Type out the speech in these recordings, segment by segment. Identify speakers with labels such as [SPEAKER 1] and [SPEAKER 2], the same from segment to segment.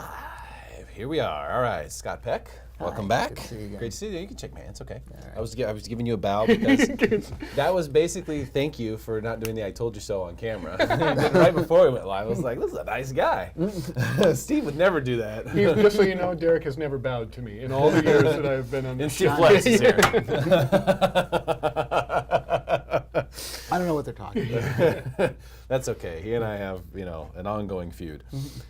[SPEAKER 1] live. Here we are. All right, Scott Peck, welcome back.
[SPEAKER 2] Good to see you again.
[SPEAKER 1] Great to see you. You can shake my hand. It's okay.
[SPEAKER 2] All right.
[SPEAKER 1] I was giving you a bow because that was basically thank you for not doing the I told you so on camera. Right before we went live, I was like, this is a nice guy. Steve would never do that.
[SPEAKER 3] Just so you know, Derek has never bowed to me in all the years that I've been on the
[SPEAKER 1] And
[SPEAKER 3] show.
[SPEAKER 1] Steve Ploetz is here.
[SPEAKER 2] I don't know what they're talking about.
[SPEAKER 1] That's okay. He and I have, an ongoing feud.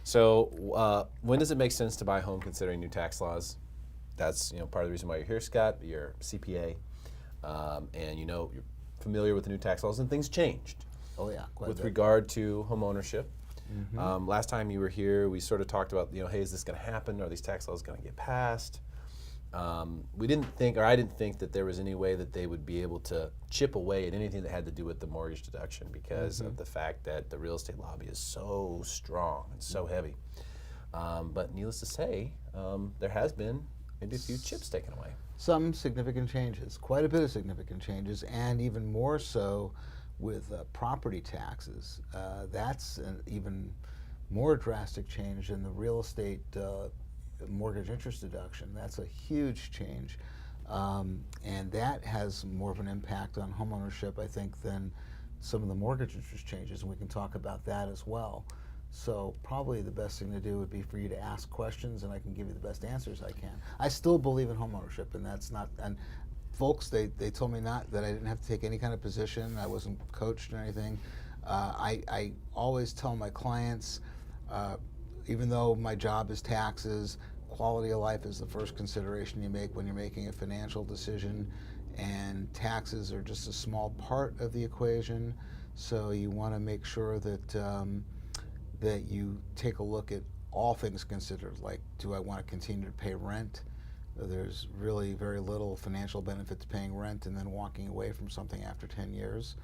[SPEAKER 1] So, when does it make sense to buy a home considering new tax laws? That's, part of the reason why you're here, Scott. You're a CPA, and you're familiar with the new tax laws, and things changed.
[SPEAKER 2] Oh yeah, quite a
[SPEAKER 1] With
[SPEAKER 2] bit.
[SPEAKER 1] regard to home ownership. Last time you were here, we sort of talked about, hey, is this going to happen? Are these tax laws going to get passed? I didn't think that there was any way that they would be able to chip away at anything that had to do with the mortgage deduction because of the fact that the real estate lobby is so strong and so heavy. But needless to say, there has been maybe a few chips taken away.
[SPEAKER 2] Some significant changes, quite a bit of significant changes, and even more so with property taxes. That's an even more drastic change than the real estate mortgage interest deduction. That's a huge change. And that has more of an impact on homeownership, I think, than some of the mortgage interest changes, and we can talk about that as well. So probably the best thing to do would be for you to ask questions, and I can give you the best answers I can. I still believe in homeownership, and that's not, and folks, they told me not that I didn't have to take any kind of position, I wasn't coached or anything. I always tell my clients, even though my job is taxes, quality of life is the first consideration you make when you're making a financial decision, and taxes are just a small part of the equation. So you want to make sure that that you take a look at all things considered, like, do I want to continue to pay rent? There's really very little financial benefit to paying rent and then walking away from something after 10 years.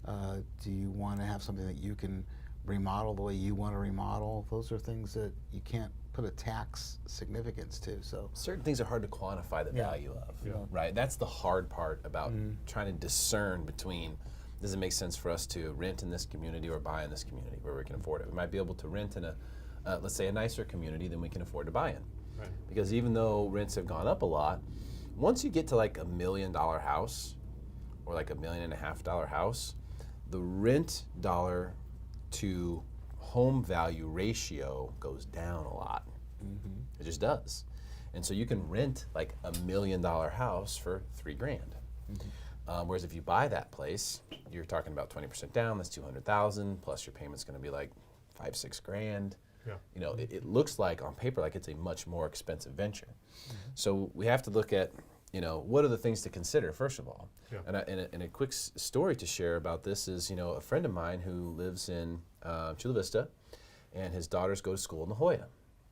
[SPEAKER 2] Do you want to have something that you can remodel the way you want to remodel? Those are things that you can't put a tax significance to. So
[SPEAKER 1] Certain things are hard to quantify the value of,
[SPEAKER 3] Yeah.
[SPEAKER 1] right? That's the hard part about trying to discern between, does it make sense for us to rent in this community or buy in this community where we can afford it? We might be able to rent in let's say a nicer community than we can afford to buy in.
[SPEAKER 3] Right.
[SPEAKER 1] Because even though rents have gone up a lot, once you get to like $1 million house or like $1.5 million house, the rent dollar to home value ratio goes down a lot. It just does. And so you can rent like $1 million house for $3,000. Whereas if you buy that place, you're talking about 20% down, that's $200,000, plus your payment's gonna be like $5-6 grand.
[SPEAKER 3] Yeah.
[SPEAKER 1] It looks like on paper like it's a much more expensive venture. So we have to look at, what are the things to consider first of all.
[SPEAKER 3] Yeah.
[SPEAKER 1] And a quick story to share about this is, a friend of mine who lives in Chula Vista, and his daughters go to school in La Jolla.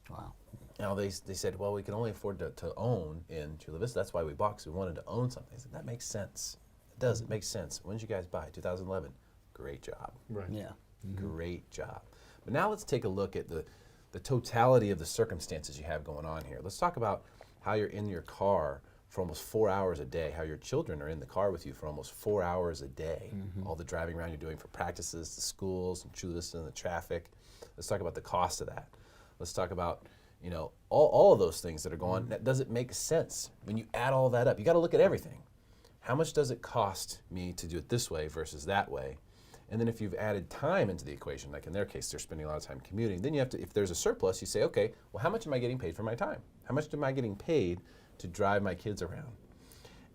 [SPEAKER 2] wow.
[SPEAKER 1] Now they said, well, we can only afford to own in Chula Vista. That's why we bought, because we wanted to own something. I said, that makes sense. It does. It makes sense. When did you guys buy? 2011. Great job.
[SPEAKER 3] Right.
[SPEAKER 2] Yeah.
[SPEAKER 1] Great job. But now let's take a look at the totality of the circumstances you have going on here. Let's talk about how you're in your car for almost 4 hours a day, how your children are in the car with you for almost 4 hours a day, all the driving around you're doing for practices, the schools, and Chula Vista and the traffic. Let's talk about the cost of that. Let's talk about, all of those things that are going on. Does it make sense? When you add all that up, you got to look at everything. How much does it cost me to do it this way versus that way? And then if you've added time into the equation, like in their case, they're spending a lot of time commuting, then you have to, if there's a surplus, you say, okay, well, how much am I getting paid for my time? How much am I getting paid to drive my kids around?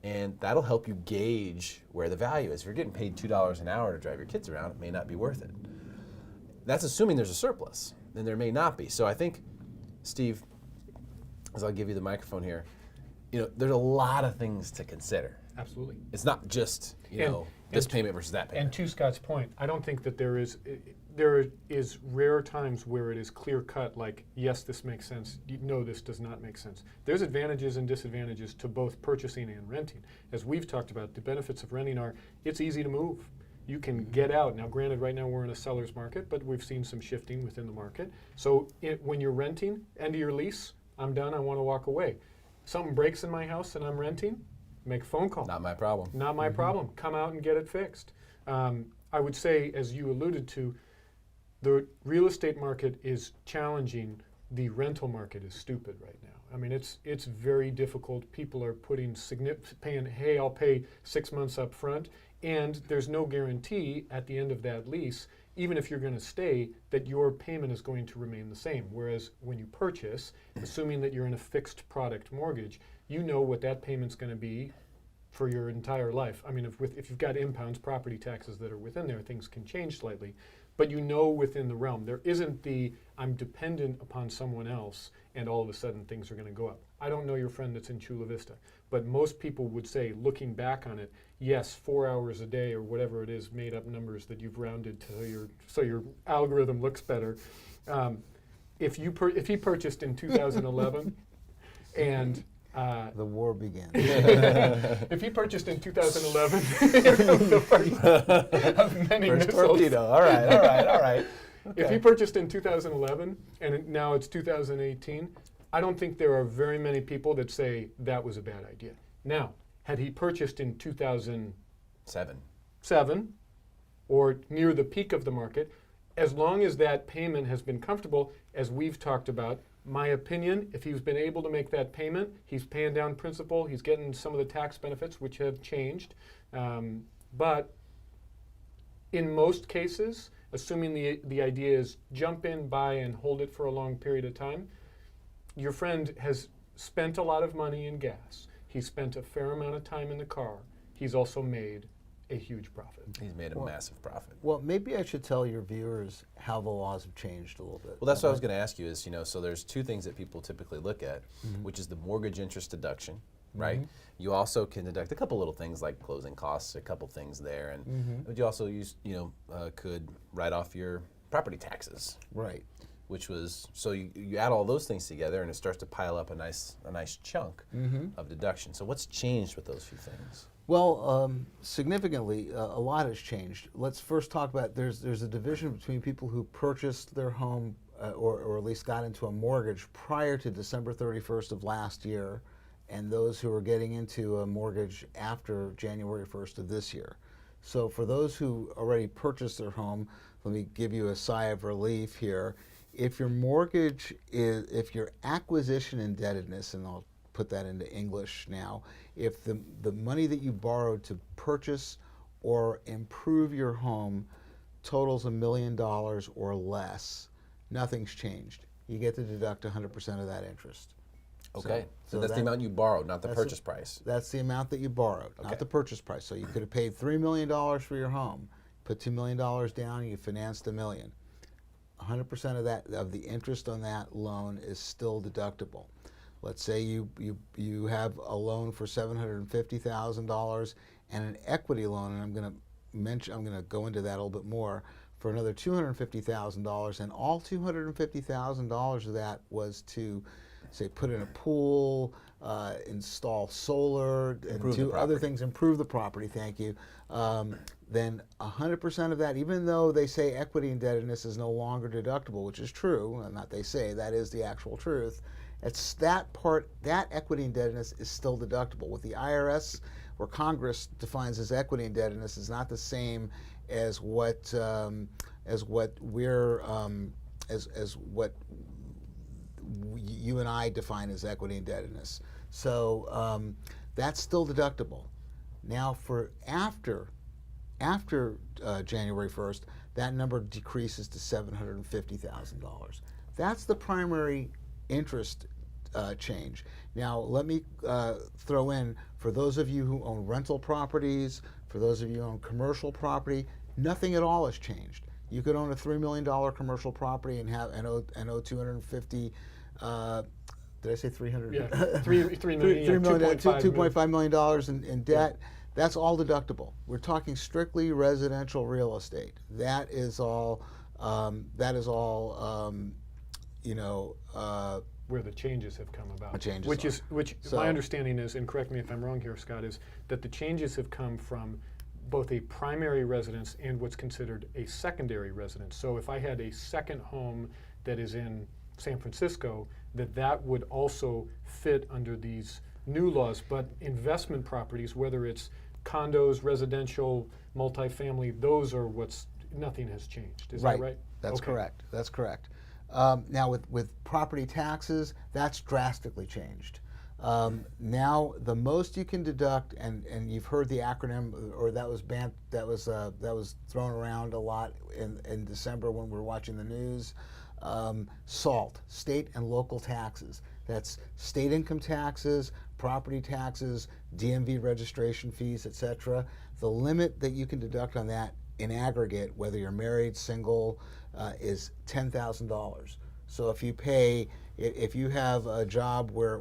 [SPEAKER 1] And that'll help you gauge where the value is. If you're getting paid $2 an hour to drive your kids around, it may not be worth it. That's assuming there's a surplus, then there may not be. So I think, Steve, as I'll give you the microphone here, there's a lot of things to consider.
[SPEAKER 3] Absolutely.
[SPEAKER 1] It's not just, this payment versus that payment.
[SPEAKER 3] And to Scott's point, I don't think that there is rare times where it is clear cut, like, yes, this makes sense, no, this does not make sense. There's advantages and disadvantages to both purchasing and renting. As we've talked about, the benefits of renting are, it's easy to move. You can get out. Now, granted, right now we're in a seller's market, but we've seen some shifting within the market. So when you're renting, end of your lease, I'm done, I want to walk away. Something breaks in my house and I'm renting, make a phone call.
[SPEAKER 1] Not my problem.
[SPEAKER 3] Not my problem. Come out and get it fixed. I would say, as you alluded to, the real estate market is challenging the rental market is stupid right now. I mean, it's very difficult. People are paying, hey, I'll pay 6 months up front, and there's no guarantee at the end of that lease, even if you're going to stay, that your payment is going to remain the same. Whereas when you purchase, assuming that you're in a fixed product mortgage, you know what that payment's going to be for your entire life. I mean, if you've got impounds, property taxes that are within there, things can change slightly. But you know within the realm. There isn't the, I'm dependent upon someone else and all of a sudden things are going to go up. I don't know your friend that's in Chula Vista, but most people would say, looking back on it, yes, 4 hours a day or whatever it is, made up numbers that you've rounded to so your algorithm looks better. If he purchased in 2011 and
[SPEAKER 2] the war began.
[SPEAKER 3] if he purchased in 2011, here comes the first of many
[SPEAKER 1] First
[SPEAKER 3] missiles.
[SPEAKER 1] torpedo. All right.
[SPEAKER 3] If he purchased in 2011 and now it's 2018, I don't think there are very many people that say that was a bad idea. Now, had he purchased in 2007 or near the peak of the market, as long as that payment has been comfortable, as we've talked about, my opinion, if he's been able to make that payment, he's paying down principal, he's getting some of the tax benefits, which have changed. But in most cases, assuming the idea is jump in, buy, and hold it for a long period of time, your friend has spent a lot of money in gas. He's spent a fair amount of time in the car. He's also made a huge profit.
[SPEAKER 1] He's made a massive profit.
[SPEAKER 2] Well, maybe I should tell your viewers how the laws have changed a little bit.
[SPEAKER 1] Well, that's what I was going to ask you is, so there's two things that people typically look at, which is the mortgage interest deduction, right? You also can deduct a couple little things like closing costs, a couple things there, and but you also could write off your property taxes.
[SPEAKER 2] Right.
[SPEAKER 1] Which was, so you add all those things together and it starts to pile up a nice chunk of deduction. So what's changed with those few things?
[SPEAKER 2] Well, significantly, a lot has changed. Let's first talk about, there's a division between people who purchased their home or at least got into a mortgage prior to December 31st of last year, and those who are getting into a mortgage after January 1st of this year. So for those who already purchased their home, let me give you a sigh of relief here. If your mortgage is, if your acquisition indebtedness, and I'll put that into English now, if the money that you borrowed to purchase or improve your home totals $1 million or less, nothing's changed. You get to deduct 100% of that interest.
[SPEAKER 1] Okay, so that's the amount you borrowed, not the purchase price.
[SPEAKER 2] That's the amount that you borrowed, not the purchase price. So you could have paid $3 million for your home, put $2 million down, you financed $1 million. 100% of that, of the interest on that loan is still deductible. Let's say you have a loan for $750,000 and an equity loan, and I'm going to go into that a little bit more, for another $250,000, and all $250,000 of that was to, say, put in a pool, install solar, and do other things, improve the property, thank you. Then 100% of that, even though they say equity indebtedness is no longer deductible, which is true, not they say, that is the actual truth, it's that part, that equity indebtedness is still deductible. With the IRS, or Congress defines as equity indebtedness, is not the same as what you and I define as equity indebtedness. So that's still deductible. Now for after January 1st, that number decreases to $750,000. That's the primary interest change. Now let me throw in, for those of you who own rental properties, for those of you who own commercial property, nothing at all has changed. You could own a $3 million commercial property and owe 250. Did I say 300?
[SPEAKER 3] Yeah, $3 million,
[SPEAKER 2] $2.5 million in debt. Yeah. That's all deductible. We're talking strictly residential real estate. That is all.
[SPEAKER 3] Where the changes have come about. Which
[SPEAKER 2] so,
[SPEAKER 3] my understanding is, and correct me if I'm wrong here, Scott, is that the changes have come from both a primary residence and what's considered a secondary residence. So if I had a second home that is in San Francisco, that would also fit under these new laws. But investment properties, whether it's condos, residential, multifamily, those are nothing has changed. Is that right?
[SPEAKER 2] That's correct. That's correct. Now with property taxes, that's drastically changed. Now the most you can deduct, and you've heard the acronym, or that was thrown around a lot in December when we were watching the news. SALT, state and local taxes. That's state income taxes, property taxes, DMV registration fees, etc. The limit that you can deduct on that in aggregate, whether you're married, single, is $10,000. So if you have a job where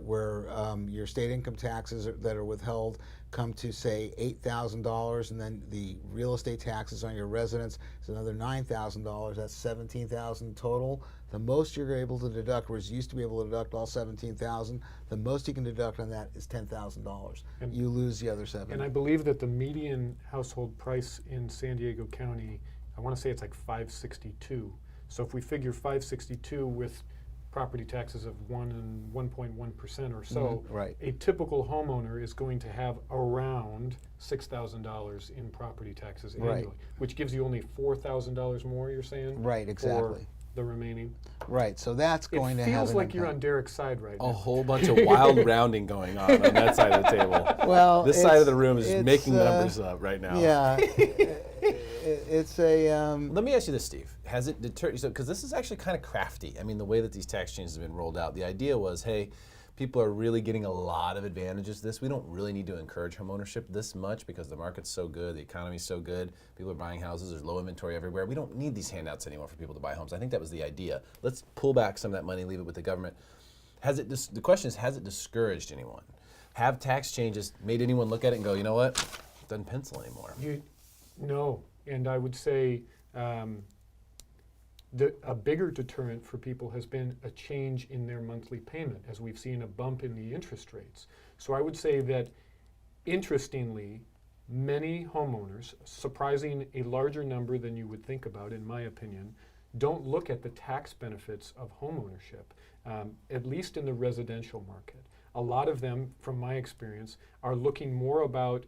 [SPEAKER 2] your state income taxes that are withheld come to say $8,000, and then the real estate taxes on your residence is another $9,000, that's $17,000 total. The most you're able to deduct, whereas you used to be able to deduct all $17,000, the most you can deduct on that is $10,000. You lose the other $7,000.
[SPEAKER 3] And I believe that the median household price in San Diego County, I want to say it's like $562. So if we figure $562 with property taxes of 1.1% or so,
[SPEAKER 2] right.
[SPEAKER 3] A typical homeowner is going to have around $6,000 in property taxes annually,
[SPEAKER 2] Right.
[SPEAKER 3] which gives you only $4,000 more, you're saying?
[SPEAKER 2] Right, exactly.
[SPEAKER 3] For the remaining.
[SPEAKER 2] Right, so that's going to have
[SPEAKER 3] It feels
[SPEAKER 2] an
[SPEAKER 3] like you're
[SPEAKER 2] impact.
[SPEAKER 3] on Derek's side right
[SPEAKER 1] A
[SPEAKER 3] now.
[SPEAKER 1] whole bunch of wild rounding going on that side of the table.
[SPEAKER 2] Well,
[SPEAKER 1] This side of the room is
[SPEAKER 2] it's,
[SPEAKER 1] making numbers up right now.
[SPEAKER 2] Yeah, it's a.
[SPEAKER 1] Let me ask you this, Steve. Has it deterred you? So, because this is actually kind of crafty. I mean, the way that these tax changes have been rolled out, the idea was, hey, people are really getting a lot of advantages to this. We don't really need to encourage homeownership this much because the market's so good, the economy's so good, people are buying houses, there's low inventory everywhere. We don't need these handouts anymore for people to buy homes. I think that was the idea. Let's pull back some of that money, leave it with the government. The question is, has it discouraged anyone? Have tax changes made anyone look at it and go, you know what, it doesn't pencil anymore?
[SPEAKER 3] No, and I would say a bigger deterrent for people has been a change in their monthly payment, as we've seen a bump in the interest rates. So I would say that, interestingly, many homeowners, surprising a larger number than you would think about, in my opinion, don't look at the tax benefits of homeownership, at least in the residential market. A lot of them, from my experience, are looking more about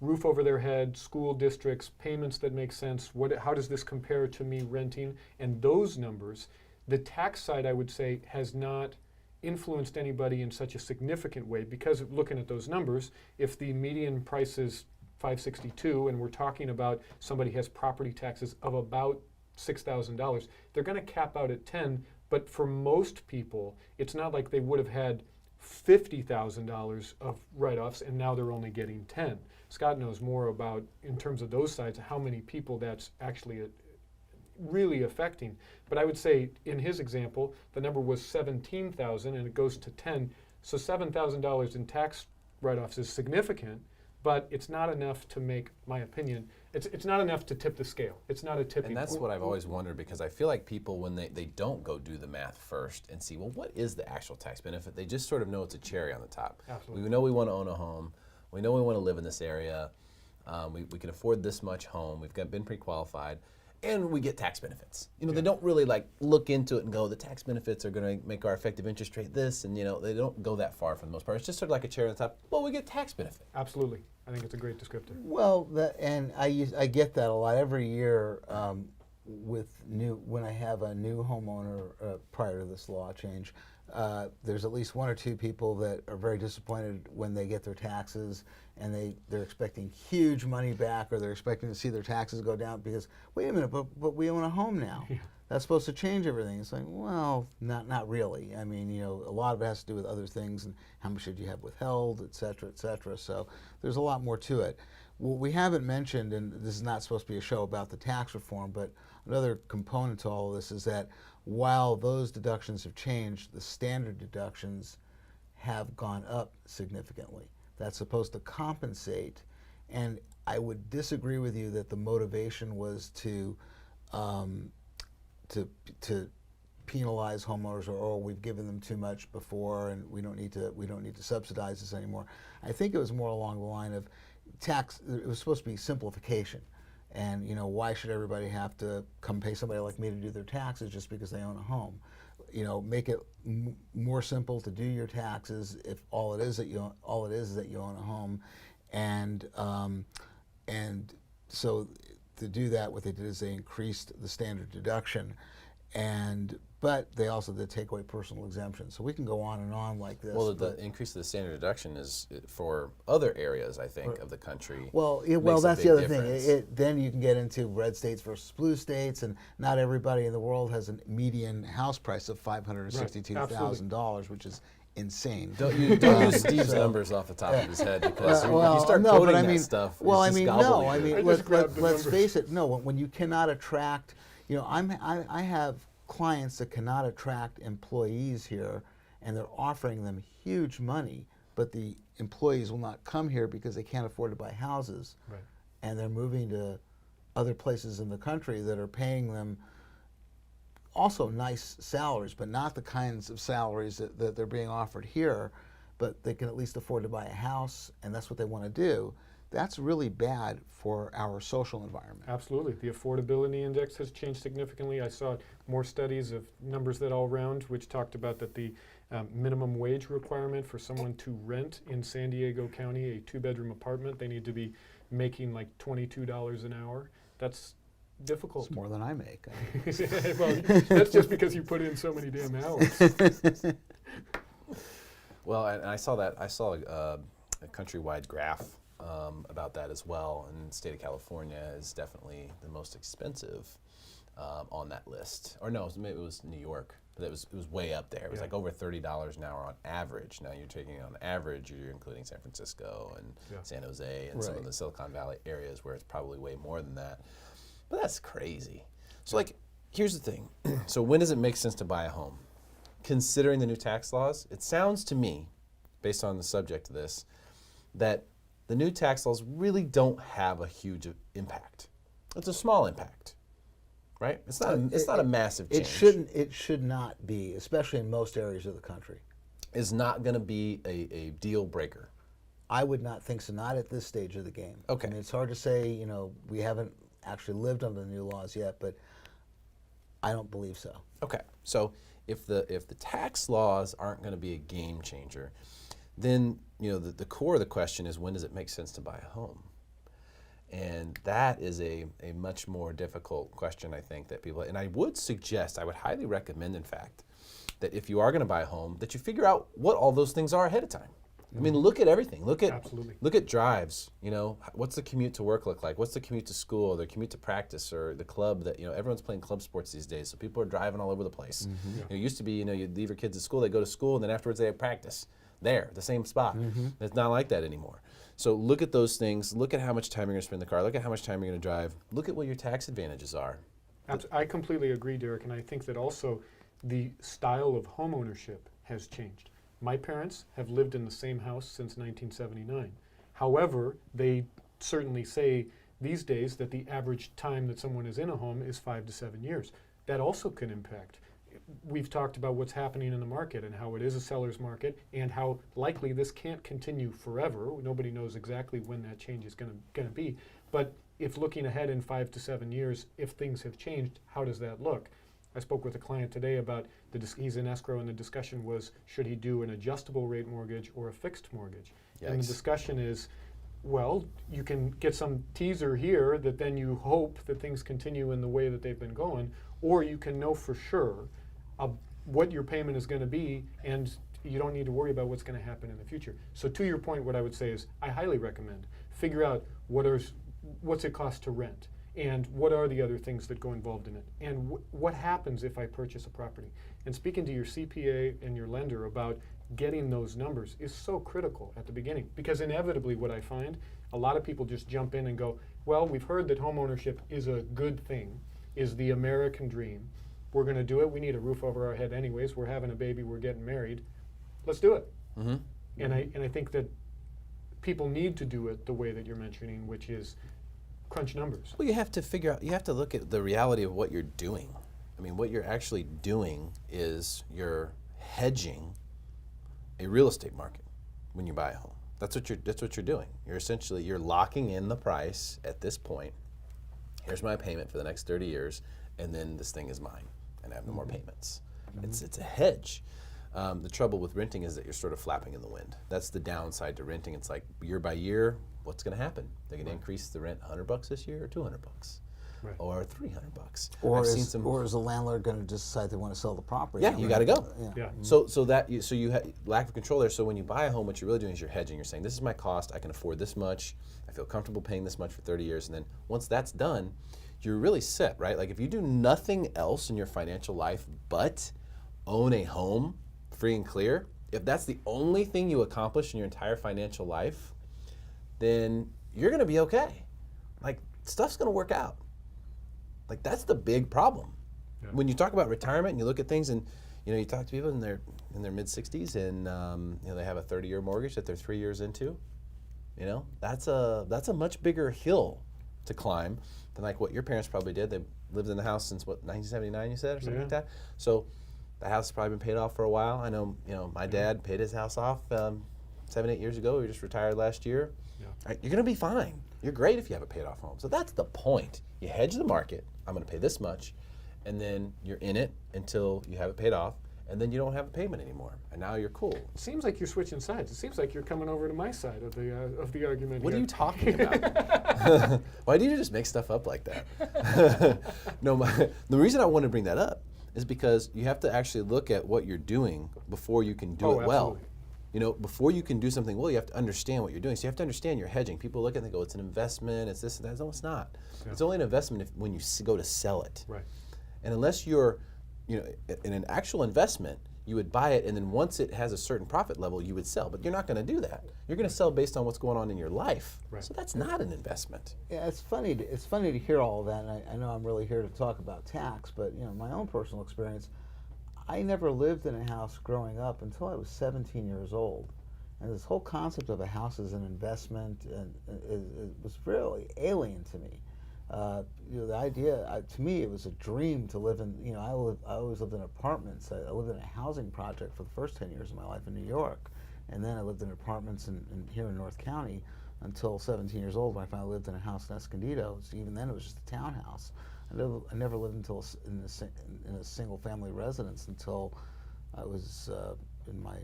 [SPEAKER 3] roof over their head, school districts, payments that make sense, how does this compare to me renting? And those numbers, the tax side, I would say, has not influenced anybody in such a significant way, because of looking at those numbers, if the median price is $562 and we're talking about somebody has property taxes of about $6,000, they're going to cap out at 10, but for most people, it's not like they would have had $50,000 of write-offs and now they're only getting 10. Scott knows more about, in terms of those sides, how many people that's actually really affecting. But I would say, in his example, the number was 17,000 and it goes to 10. So $7,000 in tax write-offs is significant, but it's not enough to make, my opinion, it's not enough to tip the scale. It's not a tipping.
[SPEAKER 1] And that's what I've always wondered, because I feel like people, when they don't go do the math first and see, well, what is the actual tax benefit? They just sort of know it's a cherry on the top.
[SPEAKER 3] Absolutely.
[SPEAKER 1] We know we want to own a home. We know we want to live in this area. We can afford this much home. We've been pre-qualified. And we get tax benefits. You know, they don't really look into it and go, the tax benefits are going to make our effective interest rate this, and they don't go that far for the most part. It's just sort of like a cherry on the top. Well, we get tax benefit.
[SPEAKER 3] Absolutely. I think it's a great descriptor.
[SPEAKER 2] Well, and I get that a lot every year when I have a new homeowner prior to this law change. There's at least one or two people that are very disappointed when they get their taxes and they're expecting huge money back, or they're expecting to see their taxes go down because, wait a minute, but we own a home now.
[SPEAKER 3] Yeah.
[SPEAKER 2] That's supposed to change everything. It's like, well, not really. I mean, a lot of it has to do with other things and how much should you have withheld, et cetera, et cetera. So there's a lot more to it. What we haven't mentioned, and this is not supposed to be a show about the tax reform, but another component to all of this is that while those deductions have changed, the standard deductions have gone up significantly. That's supposed to compensate, and I would disagree with you that the motivation was to penalize homeowners, or we've given them too much before and we don't need to subsidize this anymore. I think it was more along the line of tax. It was supposed to be simplification. And why should everybody have to come pay somebody like me to do their taxes just because they own a home? Make it more simple to do your taxes if all it is that you own a home, and so to do that, what they did is they increased the standard deduction, But they also did take away personal exemptions. So we can go on and on like this.
[SPEAKER 1] Well, the increase of the standard deduction is for other areas, I think, of the country.
[SPEAKER 2] Well,
[SPEAKER 1] makes a
[SPEAKER 2] that's
[SPEAKER 1] big
[SPEAKER 2] the other
[SPEAKER 1] difference.
[SPEAKER 2] thing. Then you can get into red states versus blue states, and not everybody in the world has a median house price of $562,000, which is insane.
[SPEAKER 1] Don't use Steve's numbers off the top of his head, because if you start
[SPEAKER 2] no,
[SPEAKER 1] quoting
[SPEAKER 2] but I
[SPEAKER 1] that
[SPEAKER 2] mean,
[SPEAKER 1] stuff,
[SPEAKER 2] well, I
[SPEAKER 1] it's just
[SPEAKER 2] mean, no, I
[SPEAKER 1] gobbledygook.
[SPEAKER 2] mean,
[SPEAKER 3] I just grabbed the
[SPEAKER 2] let's
[SPEAKER 3] numbers.
[SPEAKER 2] face it. No, when you cannot attract, I have clients that cannot attract employees here, and they're offering them huge money, but the employees will not come here because they can't afford to buy houses,
[SPEAKER 3] Right.
[SPEAKER 2] and they're moving to other places in the country that are paying them also nice salaries, but not the kinds of salaries that they're being offered here, but they can at least afford to buy a house, and that's what they want to do. That's really bad for our social environment.
[SPEAKER 3] Absolutely. The affordability index has changed significantly. I saw more studies of numbers that all round, which talked about that the minimum wage requirement for someone to rent in San Diego County a 2-bedroom apartment, they need to be making like $22 an hour. That's difficult.
[SPEAKER 2] It's more than I make.
[SPEAKER 3] Well, that's just because you put in so many damn hours.
[SPEAKER 1] Well, and I saw a countrywide graph about that as well, and the state of California is definitely the most expensive on that list. Or no, maybe it was New York, but it was way up there. It was
[SPEAKER 3] Yeah.
[SPEAKER 1] like over $30 an hour on average. Now you're taking on average, you're including San Francisco and
[SPEAKER 3] Yeah.
[SPEAKER 1] San Jose and some of
[SPEAKER 2] Right.
[SPEAKER 1] the Silicon Valley areas where it's probably way more than that. But that's crazy. So like, here's the thing. So when does it make sense to buy a home? Considering the new tax laws, it sounds to me, based on the subject of this, that the new tax laws really don't have a huge impact. It's a small impact, right? It's not a massive change.
[SPEAKER 2] It should not be, especially in most areas of the country.
[SPEAKER 1] It's not going to be a deal breaker.
[SPEAKER 2] I would not think so, not at this stage of the game.
[SPEAKER 1] Okay.
[SPEAKER 2] I mean, it's hard to say, we haven't actually lived under the new laws yet, but I don't believe so.
[SPEAKER 1] Okay, so if the tax laws aren't going to be a game changer, then the core of the question is, when does it make sense to buy a home? And that is a much more difficult question, I think, that people, and I would highly recommend, in fact, that if you are going to buy a home, that you figure out what all those things are ahead of time. I mean, look at everything.
[SPEAKER 3] Absolutely.
[SPEAKER 1] Look at drives. What's the commute to work look like? What's the commute to school, the commute to practice, or the club that, everyone's playing club sports these days, so people are driving all over the place.
[SPEAKER 3] Yeah.
[SPEAKER 1] It used to be, you'd leave your kids at school, they go to school, and then afterwards they have practice there, the same spot. It's not like that anymore. So look at those things. Look at how much time you're going to spend in the car. Look at how much time you're going to drive. Look at what your tax advantages are.
[SPEAKER 3] I completely agree, Derek, and I think that also the style of home ownership has changed. My parents have lived in the same house since 1979. However, they certainly say these days that the average time that someone is in a home is 5 to 7 years. That also can impact. We've talked about what's happening in the market and how it is a seller's market and how likely this can't continue forever. Nobody knows exactly when that change is going to be. But if looking ahead in 5 to 7 years, if things have changed, how does that look? I spoke with a client today about he's in escrow, and the discussion was, should he do an adjustable rate mortgage or a fixed mortgage? And the
[SPEAKER 1] Yikes.
[SPEAKER 3] discussion is, well, you can get some teaser here that then you hope that things continue in the way that they've been going, or you can know for sure what your payment is going to be, and you don't need to worry about what's going to happen in the future. So to your point, what I would say is, I highly recommend figure out what's it cost to rent, and what are the other things that go involved in it, and what happens if I purchase a property. And speaking to your CPA and your lender about getting those numbers is so critical at the beginning, because inevitably what I find, a lot of people just jump in and go, well, we've heard that home ownership is a good thing, is the American dream. We're going to do it. We need a roof over our head anyways. We're having a baby. We're getting married. Let's do it.
[SPEAKER 1] Mm-hmm.
[SPEAKER 3] And I think that people need to do it the way that you're mentioning, which is crunch numbers.
[SPEAKER 1] Well, you have to look at the reality of what you're doing. I mean, what you're actually doing is you're hedging a real estate market when you buy a home. That's what you're doing. You're locking in the price at this point. Here's my payment for the next 30 years, and then this thing is mine, and I have no more payments. It's a hedge. The trouble with renting is that you're sort of flapping in the wind. That's the downside to renting. It's like year by year, what's going to happen? They're going to increase the rent $100 this year or $200.
[SPEAKER 3] Right.
[SPEAKER 1] or $300.
[SPEAKER 2] Or
[SPEAKER 1] I've seen
[SPEAKER 2] is,
[SPEAKER 1] some.
[SPEAKER 2] or is the landlord going to decide they want to sell the property?
[SPEAKER 1] Yeah, you got to go.
[SPEAKER 3] Yeah.
[SPEAKER 1] So you have lack of control there. So when you buy a home, what you're really doing is you're hedging. You're saying, this is my cost. I can afford this much. I feel comfortable paying this much for 30 years. And then once that's done, you're really set, right? Like if you do nothing else in your financial life but own a home free and clear, if that's the only thing you accomplish in your entire financial life, then you're going to be okay. Like stuff's going to work out. Like that's the big problem.
[SPEAKER 3] Yeah.
[SPEAKER 1] When you talk about retirement and you look at things and you talk to people in their mid 60s and they have a 30-year mortgage that they're 3 years into, that's a much bigger hill to climb than like what your parents probably did. They lived in the house since what, 1979 you said, or something like that. So the house has probably been paid off for a while. I know my dad paid his house off 7-8 years ago. He just retired last year.
[SPEAKER 3] Yeah.
[SPEAKER 1] Right, you're going to be fine. You're great if you have a paid off home. So that's the point. You hedge the market. I'm going to pay this much, and then you're in it until you have it paid off, and then you don't have a payment anymore, and now you're cool.
[SPEAKER 3] It seems like you're switching sides. It seems like you're coming over to my side of the argument.
[SPEAKER 1] What
[SPEAKER 3] here.
[SPEAKER 1] are you talking about? Why do you just make stuff up like that? No, the reason I want to bring that up is because you have to actually look at what you're doing before you can do it well.
[SPEAKER 3] Absolutely.
[SPEAKER 1] Before you can do something well, you have to understand what you're doing. So you have to understand you're hedging. People look at it and they go, it's an investment, it's this and that. No, it's not.
[SPEAKER 3] Yeah.
[SPEAKER 1] It's only an investment when you go to sell it.
[SPEAKER 3] Right.
[SPEAKER 1] And unless you're, in an actual investment, you would buy it and then once it has a certain profit level, you would sell. But you're not going to do that. You're going to sell based on what's going on in your life.
[SPEAKER 3] Right.
[SPEAKER 1] So that's not an investment.
[SPEAKER 2] Yeah, it's funny to hear all of that, and I know I'm really here to talk about tax, but my own personal experience, I never lived in a house growing up until I was 17 years old. And this whole concept of a house as an investment was really alien to me. The idea, to me, it was a dream to live in, I always lived in apartments. I lived in a housing project for the first 10 years of my life in New York. And then I lived in apartments here in North County until 17 years old when I finally lived in a house in Escondido. So even then it was just a townhouse. I never lived in a single family residence until I was in my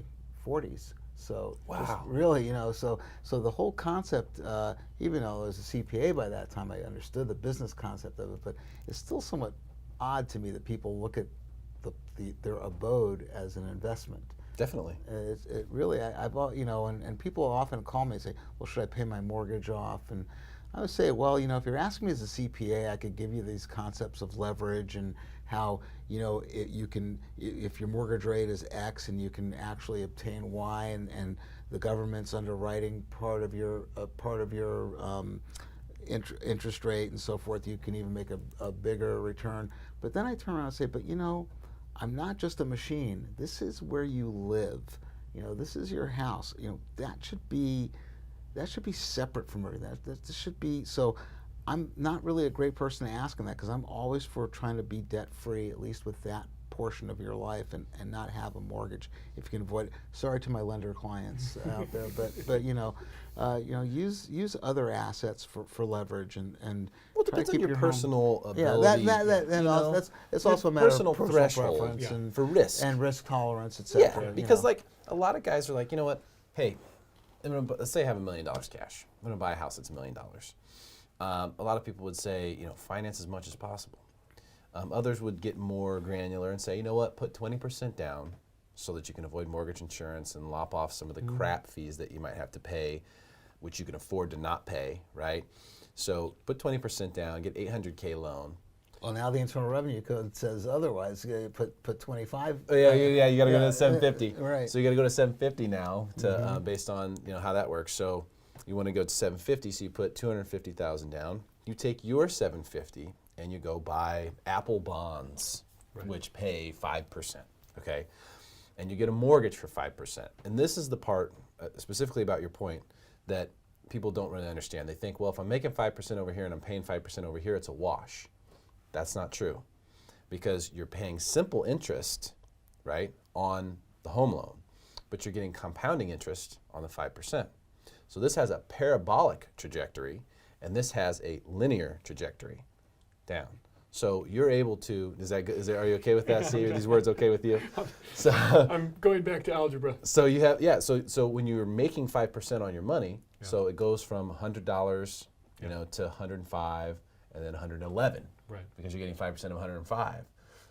[SPEAKER 2] 40s. So
[SPEAKER 1] wow.
[SPEAKER 2] Really, so the whole concept, even though I was a CPA by that time, I understood the business concept of it, but it's still somewhat odd to me that people look at their abode as an investment.
[SPEAKER 1] Definitely.
[SPEAKER 2] It really, I've and people often call me and say, well, should I pay my mortgage off? And I would say, well, if you're asking me as a CPA, I could give you these concepts of leverage and how, you can, if your mortgage rate is X and you can actually obtain Y, and the government's underwriting part of your interest rate and so forth, you can even make a bigger return. But then I turn around and say, but I'm not just a machine. This is where you live. This is your house. That should be separate from everything. That should be, so I'm not really a great person to ask in that, because I'm always for trying to be debt free, at least with that portion of your life, and not have a mortgage if you can avoid it. Sorry to my lender clients out there, but use other assets for leverage and
[SPEAKER 1] well, it
[SPEAKER 2] try to
[SPEAKER 1] depends
[SPEAKER 2] keep
[SPEAKER 1] on your
[SPEAKER 2] home.
[SPEAKER 1] personal ability.
[SPEAKER 2] Yeah, it's also a matter
[SPEAKER 1] personal
[SPEAKER 2] of personal
[SPEAKER 1] threshold
[SPEAKER 2] preference and
[SPEAKER 1] for risk
[SPEAKER 2] and risk tolerance, etc.
[SPEAKER 1] Yeah, because like a lot of guys are like, you know what? Hey, let's say I have $1 million cash. I'm going to buy a house that's $1 million. A lot of people would say, finance as much as possible. Others would get more granular and say, you know what? Put 20% down so that you can avoid mortgage insurance and lop off some of the crap fees that you might have to pay, which you can afford to not pay, right? So put 20% down, get $800K loan.
[SPEAKER 2] Well, now the Internal Revenue Code says otherwise. You put 25.
[SPEAKER 1] Oh, yeah, you got to go to 750.
[SPEAKER 2] Right.
[SPEAKER 1] So you got to go to 750 now to based on how that works. So you want to go to 750, so you put 250,000 down. You take your 750 and you go buy Apple bonds, which pay 5%. Okay, and you get a mortgage for 5%. And this is the part specifically about your point that people don't really understand. They think, well, if I'm making 5% over here and I'm paying 5% over here, it's a wash. That's not true, because you're paying simple interest, right, on the home loan, but you're getting compounding interest on the 5%. So this has a parabolic trajectory, and this has a linear trajectory down. So you're able to, are you okay with that? See, are these words okay with you? So
[SPEAKER 3] I'm going back to algebra.
[SPEAKER 1] So you have, so when you're making 5% on your money, so it goes from $100, to 105, and then 111,
[SPEAKER 3] Right.
[SPEAKER 1] because you're getting 5% of 105.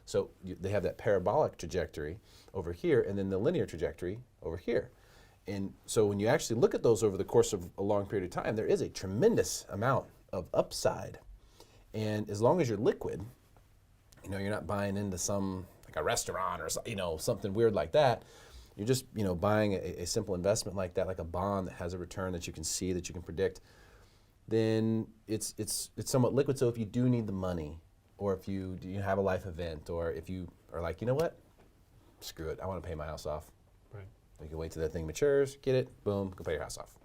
[SPEAKER 1] So they have that parabolic trajectory over here, and then the linear trajectory over here. And so when you actually look at those over the course of a long period of time, there is a tremendous amount of upside. And as long as you're liquid, you know, you're not buying into some, like a restaurant or, you know, something weird like that. You're just, you know, buying a simple investment like that, like a bond that has a return that you can see, that you can predict. Then it's somewhat liquid. So if you do need the money, or if you have a life event, or if you are like, you know what, screw it, I want to pay my house off.
[SPEAKER 3] Right.
[SPEAKER 1] You can wait till that thing matures, get it, boom, go pay your house off.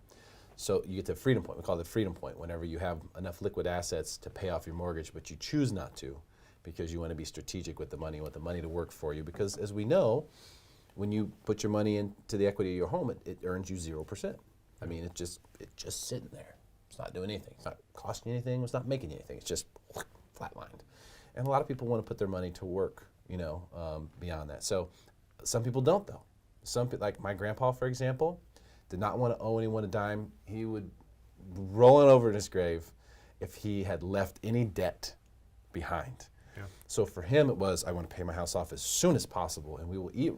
[SPEAKER 1] So you get to freedom point. We call it the freedom point, whenever you have enough liquid assets to pay off your mortgage, but you choose not to, because you want to be strategic with the money, you want the money to work for you. Because as we know, when you put your money into the equity of your home, it earns you 0%. I mean, it's just sitting there. It's not doing anything. It's not costing you anything. It's not making you anything. It's just flatlined. And a lot of people want to put their money to work, you know, beyond that. So some people don't, though. Some people, like my grandpa, for example, did not want to owe anyone a dime. He would roll it over in his grave if he had left any debt behind.
[SPEAKER 3] Yeah.
[SPEAKER 1] So for him, it was, I want to pay my house off as soon as possible, and we will eat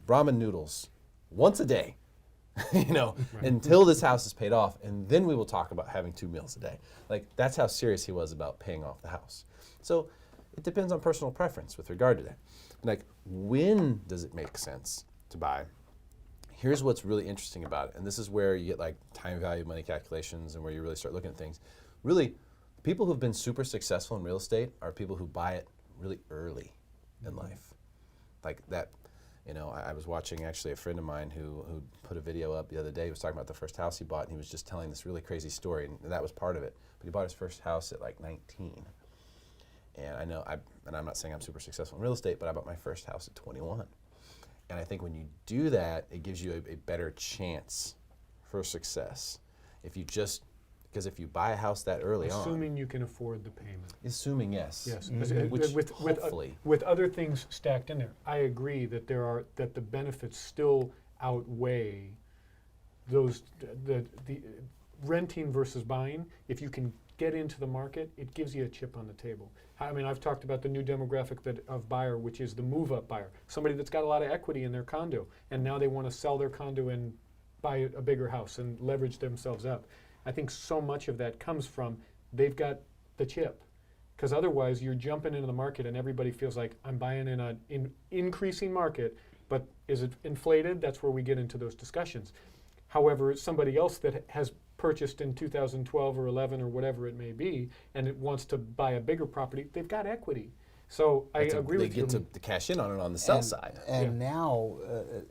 [SPEAKER 1] ramen noodles once a day, you know, until this house is paid off, and then we will talk about having 2 meals a day. Like, that's how serious he was about paying off the house. So it depends on personal preference with regard to that. Like, when does it make sense to buy? Here's what's really interesting about it, and this is where you get like time value of money calculations, and where you really start looking at things. Really, people who've been super successful in real estate are people who buy it really early in life. Like that, you know, I was watching actually a friend of mine who put a video up the other day. He was talking about the first house he bought, and he was just telling this really crazy story, and that was part of it. But he bought his first house at like 19. And I know, and I'm not saying I'm super successful in real estate, but I bought my first house at 21. And I think when you do that, it gives you a better chance for success. If you just, because if you buy a house that early on.
[SPEAKER 3] Assuming you can afford the payment.
[SPEAKER 1] Assuming, yes.
[SPEAKER 3] Yes,
[SPEAKER 1] Which
[SPEAKER 3] with,
[SPEAKER 1] hopefully.
[SPEAKER 3] with other things stacked in there. I agree that that the benefits still outweigh those, the renting versus buying. If you can get into the market, it gives you a chip on the table. I mean, I've talked about the new demographic of buyer, which is the move-up buyer, somebody that's got a lot of equity in their condo, and now they want to sell their condo and buy a bigger house and leverage themselves up. I think so much of that comes from they've got the chip, because otherwise you're jumping into the market and everybody feels like I'm buying in an increasing market, but is it inflated? That's where we get into those discussions. However, somebody else that has purchased in 2012 or 11 or whatever it may be, and it wants to buy a bigger property, they've got equity. So I agree with you.
[SPEAKER 1] They get to cash in on it on the sell side.
[SPEAKER 2] And now,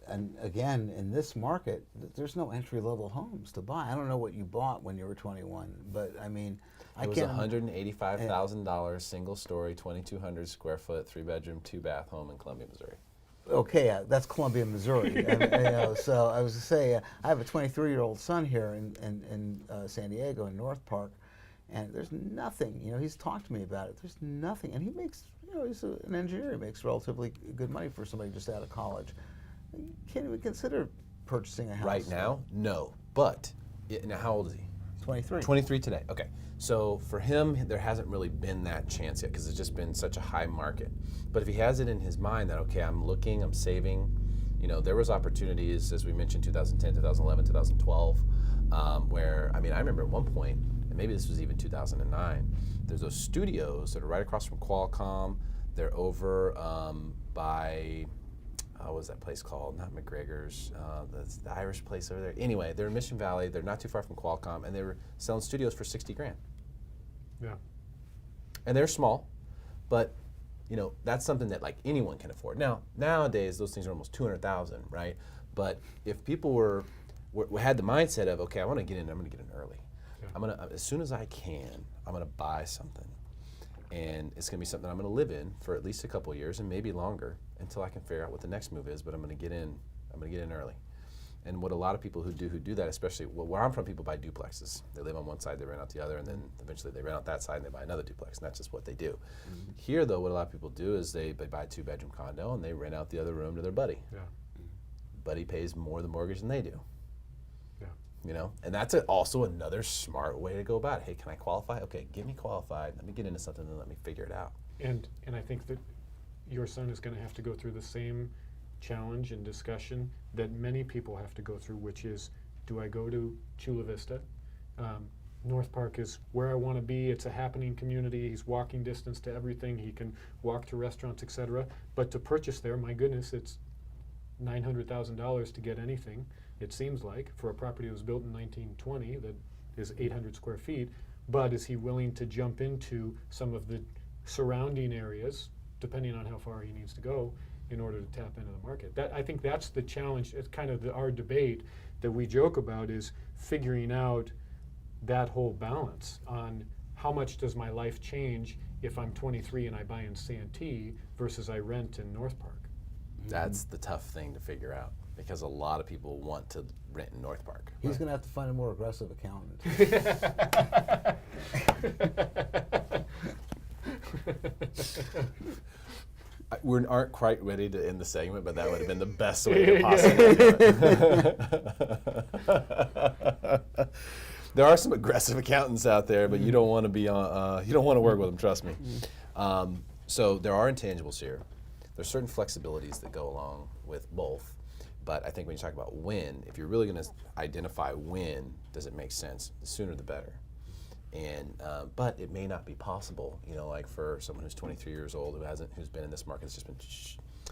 [SPEAKER 2] and again, in this market, there's no entry-level homes to buy. I don't know what you bought when you were 21, but I mean,
[SPEAKER 1] It was $185,000 single story, 2,200 square foot, 3-bedroom, 2-bath home in Columbia, Missouri.
[SPEAKER 2] Okay, that's Columbia, Missouri. You know, so I was to say, I have a 23-year-old son here in San Diego in North Park, and there's nothing. You know, he's talked to me about it. There's nothing, and he makes, you know, he's an engineer. He makes relatively good money for somebody just out of college. You can't even consider purchasing a house
[SPEAKER 1] Right now, no. But now, how old is he?
[SPEAKER 2] 23.
[SPEAKER 1] 23 today. Okay. So for him, there hasn't really been that chance yet because it's just been such a high market. But if he has it in his mind that, okay, I'm looking, I'm saving, you know, there was opportunities, as we mentioned, 2010, 2011, 2012, where, I mean, I remember at one point, and maybe this was even 2009, there's those studios that are right across from Qualcomm. They're over by, what was that place called? Not McGregor's, the Irish place over there. Anyway, they're in Mission Valley. They're not too far from Qualcomm, and they were selling studios for 60 grand.
[SPEAKER 3] Yeah.
[SPEAKER 1] And they're small, but you know, that's something that like anyone can afford. Now, nowadays, those things are almost 200,000, right? But if people had the mindset of, okay, I want to get in, I'm going to get in early.
[SPEAKER 3] Yeah.
[SPEAKER 1] I'm going to, as soon as I can, I'm going to buy something. And it's going to be something I'm going to live in for at least a couple of years and maybe longer until I can figure out what the next move is, but I'm going to get in early. And what a lot of people who do that, especially where I'm from, people buy duplexes. They live on one side, they rent out the other, and then eventually they rent out that side and they buy another duplex, and that's just what they do. Mm-hmm. Here, though, what a lot of people do is they buy a 2-bedroom condo and they rent out the other room to their buddy.
[SPEAKER 3] Yeah.
[SPEAKER 1] Buddy pays more the mortgage than they do.
[SPEAKER 3] Yeah.
[SPEAKER 1] You know, and that's also another smart way to go about it. Hey, can I qualify? Okay, get me qualified. Let me get into something and let me figure it out.
[SPEAKER 3] And I think that your son is going to have to go through the same challenge and discussion that many people have to go through, which is, do I go to Chula Vista? North Park is where I want to be. It's a happening community. He's walking distance to everything. He can walk to restaurants, etc. But to purchase there, my goodness, it's $900,000 to get anything, it seems like, for a property that was built in 1920 that is 800 square feet. But is he willing to jump into some of the surrounding areas, depending on how far he needs to go, in order to tap into the market? That, I think that's the challenge. It's kind of our debate that we joke about, is figuring out that whole balance on how much does my life change if I'm 23 and I buy in Santee versus I rent in North Park.
[SPEAKER 1] That's the tough thing to figure out, because a lot of people want to rent in North Park.
[SPEAKER 2] He's going to have to find a more aggressive accountant.
[SPEAKER 1] We aren't quite ready to end the segment, but that would have been the best way to possibly do it. There are some aggressive accountants out there, but you don't want to be on. You don't want to work with them. Trust me. So there are intangibles here. There's certain flexibilities that go along with both. But I think when you talk about when, if you're really going to identify when does it make sense, the sooner the better. And but it may not be possible. You know, like for someone who's 23 years old who's been in this market, it's just been.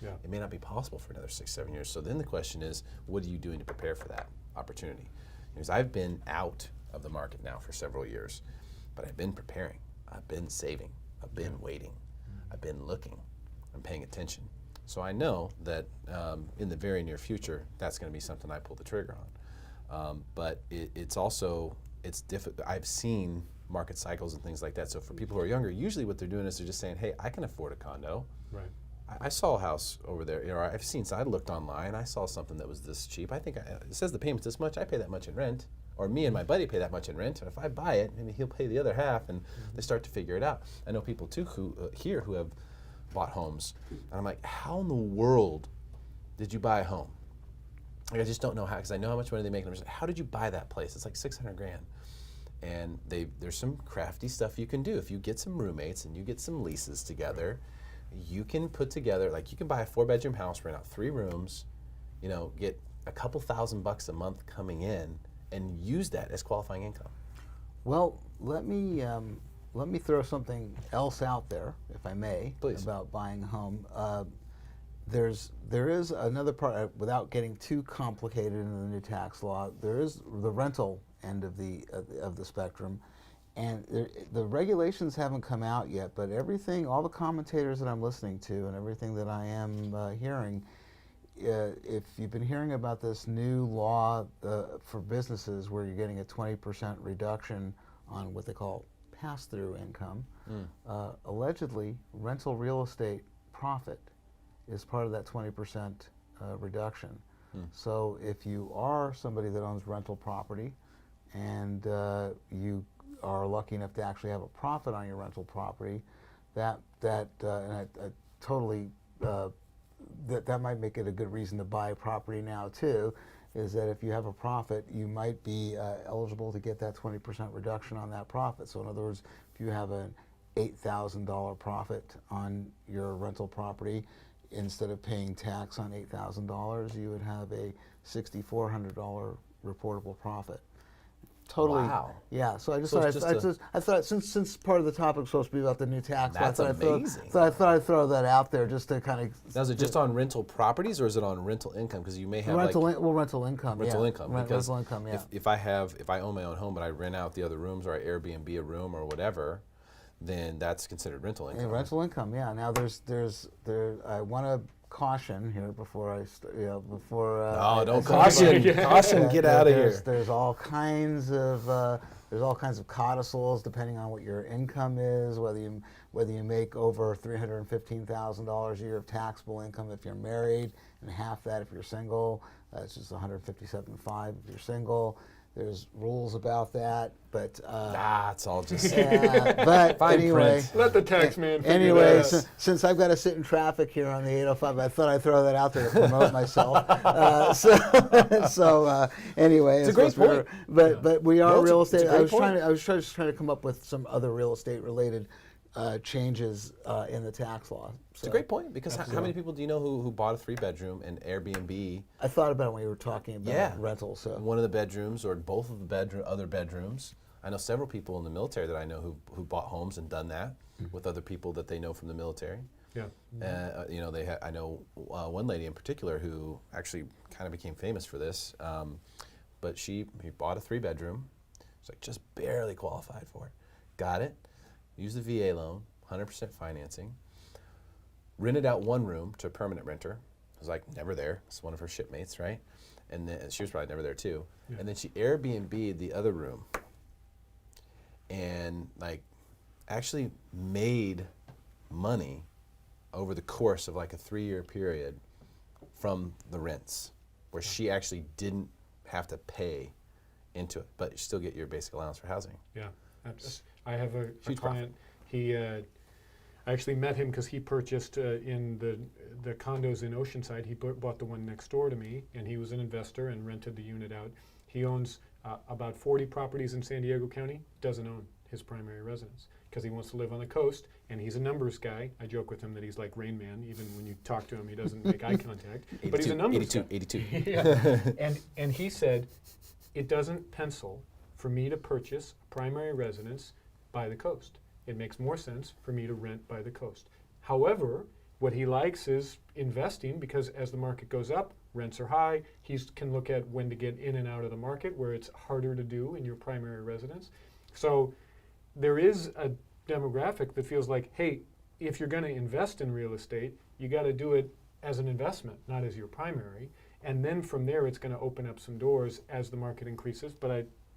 [SPEAKER 3] Yeah.
[SPEAKER 1] It may not be possible for another 6-7 years. So then the question is, what are you doing to prepare for that opportunity? Because I've been out of the market now for several years, but I've been preparing. I've been saving. I've been waiting. I've been looking. I'm paying attention. So I know that in the very near future, that's going to be something I pull the trigger on. But it's also, it's difficult. I've seen market cycles and things like that. So for people who are younger, usually what they're doing is they're just saying, hey, I can afford a condo.
[SPEAKER 3] Right.
[SPEAKER 1] I saw a house over there. You know, I've seen. So I looked online. I saw something that was this cheap. I think it says the payment's this much. I pay that much in rent, or me and my buddy pay that much in rent. And if I buy it, maybe he'll pay the other half, and they start to figure it out. I know people too who who have bought homes, and I'm like, how in the world did you buy a home? Like, I just don't know how, because I know how much money they make. And I'm just like, how did you buy that place? It's like 600 grand. And there's some crafty stuff you can do. If you get some roommates and you get some leases together, you can put together, like you can buy a 4-bedroom house, rent out 3 rooms, you know, get a couple $1,000 a month coming in, and use that as qualifying income.
[SPEAKER 2] Well, let me throw something else out there, if I may,
[SPEAKER 1] Please.
[SPEAKER 2] About buying a home. There is another part, without getting too complicated in the new tax law. There is the rental end of the spectrum, and the regulations haven't come out yet. But everything, all the commentators that I'm listening to, and everything that I am hearing, if you've been hearing about this new law for businesses, where you're getting a 20% reduction on what they call pass-through income, allegedly rental real estate profit is part of that 20% reduction. So if you are somebody that owns rental property and you are lucky enough to actually have a profit on your rental property, that might make it a good reason to buy property now too, is that if you have a profit, you might be eligible to get that 20% reduction on that profit. So in other words, if you have an $8,000 profit on your rental property, instead of paying tax on $8,000, you would have a $6,400 reportable profit. Totally. Wow. Yeah. So I thought since part of the topic is supposed to be about the new tax,
[SPEAKER 1] that's amazing.
[SPEAKER 2] I thought I'd throw that out there just to kind of.
[SPEAKER 1] Now, is it just on rental properties, or is it on rental income? Because you may have
[SPEAKER 2] rental income. Rental income.
[SPEAKER 1] Rental
[SPEAKER 2] income. Yeah.
[SPEAKER 1] If I own my own home but I rent out the other rooms, or I Airbnb a room or whatever, then that's considered rental income.
[SPEAKER 2] And rental income. Yeah. Now I want to caution here before I
[SPEAKER 1] no, don't caution. Caution. Get out of here.
[SPEAKER 2] There's all kinds of codicils depending on what your income is, whether you make over $315,000 a year of taxable income if you're married, and half that if you're single. That's just $157,500 if you're single. There's rules about that, but
[SPEAKER 1] It's all just
[SPEAKER 2] but
[SPEAKER 1] fine
[SPEAKER 2] anyway.
[SPEAKER 1] print.
[SPEAKER 3] Let the tax man figure
[SPEAKER 2] Anyway,
[SPEAKER 3] that out.
[SPEAKER 2] since I've got to sit in traffic here on the 805, I thought I'd throw that out there to promote myself. Anyway,
[SPEAKER 1] It's a great point.
[SPEAKER 2] But we are
[SPEAKER 1] No,
[SPEAKER 2] real
[SPEAKER 1] it's a
[SPEAKER 2] estate.
[SPEAKER 1] great point.
[SPEAKER 2] I was just trying to come up with some other real estate related changes in the tax law.
[SPEAKER 1] It's a great point, because how many people do you know who bought a 3-bedroom and Airbnb?
[SPEAKER 2] I thought about it when you were talking about
[SPEAKER 1] Yeah.
[SPEAKER 2] rentals. So
[SPEAKER 1] One of the bedrooms or both of the other bedrooms. I know several people in the military that I know who bought homes and done that with other people that they know from the military.
[SPEAKER 3] Yeah.
[SPEAKER 1] You know, I know one lady in particular who actually kind of became famous for this, but he bought a 3-bedroom. It's like just barely qualified for it. Got it, used the VA loan, 100% financing, rented out one room to a permanent renter. I was like, never there. It's one of her shipmates, right? And then she was probably never there too.
[SPEAKER 3] Yeah.
[SPEAKER 1] And then she Airbnb'd the other room and like actually made money over the course of like a 3-year period from the rents, where she actually didn't have to pay into it, but you still get your basic allowance for housing.
[SPEAKER 3] Yeah. I have a
[SPEAKER 1] Huge
[SPEAKER 3] client. I actually met him because he purchased in the condos in Oceanside. He bought the one next door to me, and he was an investor and rented the unit out. He owns about 40 properties in San Diego County. Doesn't own his primary residence because he wants to live on the coast, and he's a numbers guy. I joke with him that he's like Rain Man. Even when you talk to him, he doesn't make eye contact. But he's a numbers guy.
[SPEAKER 1] 82.
[SPEAKER 3] Yeah. And he said, it doesn't pencil for me to purchase a primary residence by the coast. It makes more sense for me to rent by the coast. However, what he likes is investing, because as the market goes up, rents are high. He can look at when to get in and out of the market, where it's harder to do in your primary residence. So there is a demographic that feels like, hey, if you're going to invest in real estate, you got to do it as an investment, not as your primary. And then from there, it's going to open up some doors as the market increases.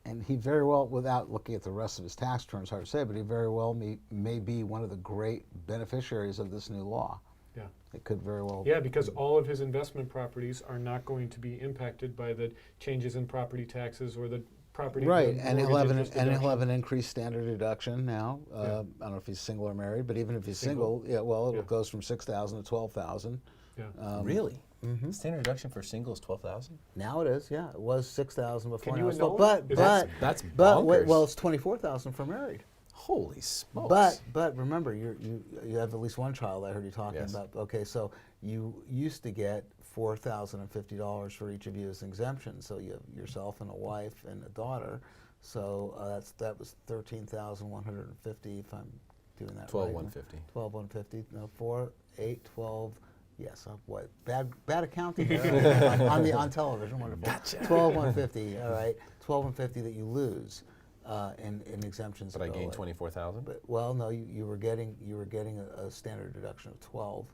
[SPEAKER 2] and he very well, without looking at the rest of his tax returns, hard to say, but he very well may be one of the great beneficiaries of this new law.
[SPEAKER 3] Yeah.
[SPEAKER 2] It could very well.
[SPEAKER 3] Yeah, because all of his investment properties are not going to be impacted by the changes in property taxes or the property.
[SPEAKER 2] Right,
[SPEAKER 3] the
[SPEAKER 2] and he'll
[SPEAKER 3] mortgage
[SPEAKER 2] have
[SPEAKER 3] interest
[SPEAKER 2] he'll have
[SPEAKER 3] deduction.
[SPEAKER 2] an increased standard deduction now.
[SPEAKER 3] Yeah.
[SPEAKER 2] I don't know if he's single or married, but even if he's
[SPEAKER 3] Single.
[SPEAKER 2] single, yeah, well, it
[SPEAKER 3] Yeah.
[SPEAKER 2] goes from 6,000 to 12,000.
[SPEAKER 3] Yeah.
[SPEAKER 1] Really? Standard deduction for single is 12,000.
[SPEAKER 2] Now it is, yeah. It was 6,000 before.
[SPEAKER 3] Can
[SPEAKER 2] now
[SPEAKER 3] you
[SPEAKER 2] it's
[SPEAKER 3] annul
[SPEAKER 2] 12.
[SPEAKER 3] it?
[SPEAKER 1] That's
[SPEAKER 2] but wait,
[SPEAKER 1] bonkers.
[SPEAKER 2] well, it's 24,000 for married.
[SPEAKER 1] Holy smokes!
[SPEAKER 2] But remember, you have at least one child. I heard you talking
[SPEAKER 1] Yes.
[SPEAKER 2] about. Okay, so you used to get $4,050 for each of you as an exemption. So you have yourself and a wife and a daughter. So that was 13,150 if I'm doing that right.
[SPEAKER 1] 12,150.
[SPEAKER 2] 12,150. No, 4, 8, 12. Yes, what bad accounting there on television. Wonderful.
[SPEAKER 1] Gotcha.
[SPEAKER 2] 12,150. All right, 12,150 that you lose in exemptions.
[SPEAKER 1] But I
[SPEAKER 2] go
[SPEAKER 1] gained
[SPEAKER 2] away.
[SPEAKER 1] 24,000.
[SPEAKER 2] But well, no, you were getting a standard deduction of 12,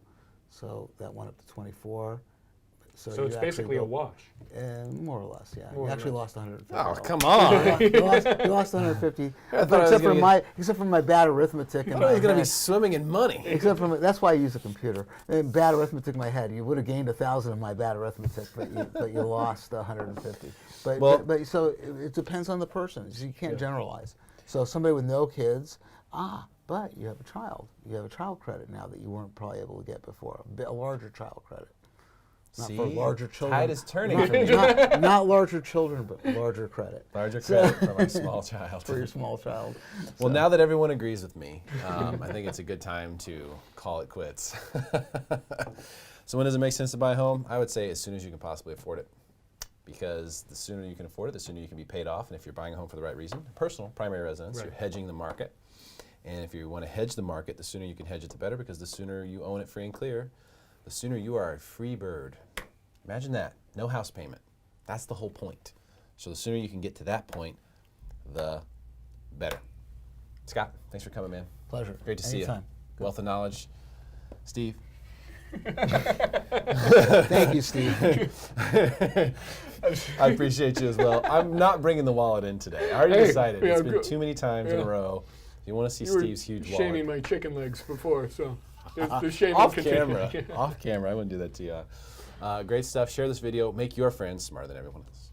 [SPEAKER 2] so that went up to 24.
[SPEAKER 3] So
[SPEAKER 2] you
[SPEAKER 3] it's
[SPEAKER 2] actually
[SPEAKER 3] basically a
[SPEAKER 2] go-
[SPEAKER 3] wash.
[SPEAKER 2] More or less, yeah.
[SPEAKER 3] More
[SPEAKER 2] You
[SPEAKER 3] or
[SPEAKER 2] actually
[SPEAKER 3] less.
[SPEAKER 2] lost 150.
[SPEAKER 1] Oh, come on!
[SPEAKER 2] You lost 150.
[SPEAKER 1] I thought
[SPEAKER 2] But
[SPEAKER 1] I was
[SPEAKER 2] except for my bad arithmetic
[SPEAKER 1] I
[SPEAKER 2] in
[SPEAKER 1] thought
[SPEAKER 2] my
[SPEAKER 1] I was going to be
[SPEAKER 2] head.
[SPEAKER 1] swimming in money.
[SPEAKER 2] Except for that's why I use a computer. And bad arithmetic in my head. You would have gained 1,000 in my bad arithmetic, but you lost 150. But so it depends on the person. So you can't generalize. So somebody with no kids, but you have a child. You have a child credit now that you weren't probably able to get before. A larger child credit. Not
[SPEAKER 1] See,
[SPEAKER 2] for larger children.
[SPEAKER 1] tide is turning
[SPEAKER 2] Not,
[SPEAKER 1] for me.
[SPEAKER 2] not larger children, but larger credit
[SPEAKER 1] Larger credit for my small child.
[SPEAKER 2] for your small child.
[SPEAKER 1] Well, now that everyone agrees with me, I think it's a good time to call it quits. So when does it make sense to buy a home? I would say as soon as you can possibly afford it. Because the sooner you can afford it, the sooner you can be paid off. And if you're buying a home for the right reason, personal, primary residence,
[SPEAKER 3] Right.
[SPEAKER 1] you're hedging the market. And if you want to hedge the market, the sooner you can hedge it, the better, because the sooner you own it free and clear, the sooner you are a free bird. Imagine that, no house payment. That's the whole point. So the sooner you can get to that point, the better. Scott, thanks for coming, man.
[SPEAKER 2] Pleasure.
[SPEAKER 1] Great to see you.
[SPEAKER 2] Anytime.
[SPEAKER 1] Wealth of knowledge. Steve.
[SPEAKER 2] Thank you, Steve.
[SPEAKER 1] I appreciate you as well. I'm not bringing the wallet in today. I already
[SPEAKER 3] Hey,
[SPEAKER 1] decided.
[SPEAKER 3] yeah,
[SPEAKER 1] It's been
[SPEAKER 3] good.
[SPEAKER 1] too many times in
[SPEAKER 3] Yeah.
[SPEAKER 1] a row. If you want to see
[SPEAKER 3] You were
[SPEAKER 1] Steve's huge
[SPEAKER 3] shaming
[SPEAKER 1] wallet.
[SPEAKER 3] my chicken legs before, so the shaming
[SPEAKER 1] Off
[SPEAKER 3] continues.
[SPEAKER 1] camera. Off camera. I wouldn't do that to you. Great stuff. Share this video. Make your friends smarter than everyone else.